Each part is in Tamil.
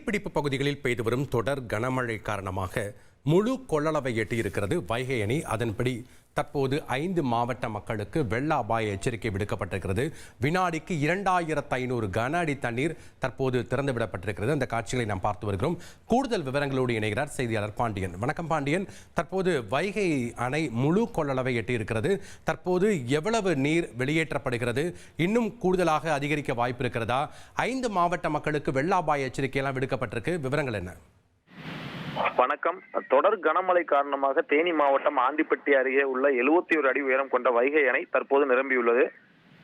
நீர்பிடிப்பு பகுதிகளில் பெய்து வரும் தொடர் கனமழை காரணமாக முழு கொள்ளளவை எட்டியிருக்கிறது வைகை அணை. அதன்படி தற்போது 5 மாவட்ட மக்களுக்கு வெள்ள அபாய எச்சரிக்கை விடுக்கப்பட்டிருக்கிறது. வினாடிக்கு 2500 கன அடி தண்ணீர் தற்போது திறந்துவிடப்பட்டிருக்கிறது. அந்த காட்சிகளை நாம் பார்த்து வருகிறோம். கூடுதல் விவரங்களோடு இணைகிறார் செய்தியாளர் பாண்டியன். வணக்கம் பாண்டியன். தற்போது வைகை அணை முழு கொள்ளளவை எட்டியிருக்கிறது. தற்போது எவ்வளவு நீர் வெளியேற்றப்படுகிறது? இன்னும் கூடுதலாக அதிகரிக்க வாய்ப்பு இருக்கிறதா? 5 மாவட்ட மக்களுக்கு வெள்ள அபாய எச்சரிக்கை எல்லாம் விடுக்கப்பட்டிருக்கு. விவரங்கள் என்ன? வணக்கம். தொடர் கனமழை காரணமாக தேனி மாவட்டம் ஆண்டிப்பட்டி அருகே உள்ள 71 அடி உயரம் கொண்ட வைகை அணை தற்போது நிரம்பியுள்ளது.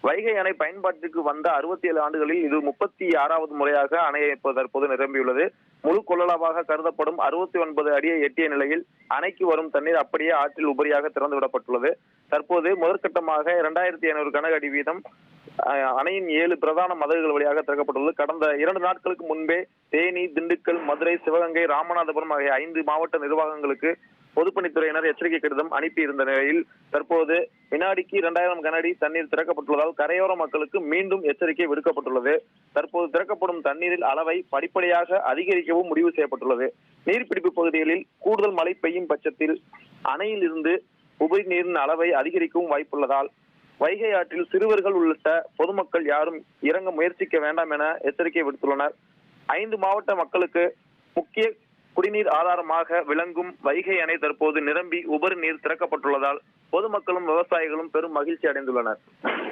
வைகை அணை பயன்பாட்டிற்கு வந்த 67 ஆண்டுகளில் இது 36வது முறையாக அணை தற்போது நிரம்பியுள்ளது. முழு கொள்ளளவாக கருதப்படும் 69 அடியை எட்டிய நிலையில் அணைக்கு வரும் தண்ணீர் அப்படியே ஆற்றில் உபரியாக திறந்துவிடப்பட்டுள்ளது. தற்போது முதற்கட்டமாக 2500 கன அடி வீதம் அணையின் 7 பிரதான மதகுகள் வழியாக திறக்கப்பட்டுள்ளது. கடந்த 2 நாட்களுக்கு முன்பே தேனி, திண்டுக்கல், மதுரை, சிவகங்கை, ராமநாதபுரம் ஆகிய 5 மாவட்ட நிர்வாகங்களுக்கு பொதுப்பணித்துறையினர் எச்சரிக்கை கடிதம் அனுப்பியிருந்த நிலையில் தற்போது வினாடிக்கு 2000 கன அடி தண்ணீர் திறக்கப்பட்டுள்ளதால் கரையோர மக்களுக்கு மீண்டும் எச்சரிக்கை விடுக்கப்பட்டுள்ளது. தற்போது திறக்கப்படும் தண்ணீரில் அளவை படிப்படியாக அதிகரிக்கவும் முடிவு செய்யப்பட்டுள்ளது. நீர்பிடிப்பு பகுதிகளில் கூடுதல் மழை பெய்யும் பட்சத்தில் அணையில் இருந்து உபரி நீரின் அளவை அதிகரிக்கவும் வாய்ப்புள்ளதால் வைகை ஆற்றில் சிறுவர்கள் உள்ளிட்ட பொதுமக்கள் யாரும் இறங்க முயற்சிக்க வேண்டாம் என எச்சரிக்கை விடுத்துள்ளனர். 5 மாவட்ட மக்களுக்கு முக்கிய குடிநீர் ஆதாரமாக விளங்கும் வைகை அணை தற்போது நிரம்பி உபரி நீர் திறக்கப்பட்டுள்ளதால் பொதுமக்களும் விவசாயிகளும் பெரும் மகிழ்ச்சி அடைந்துள்ளனர்.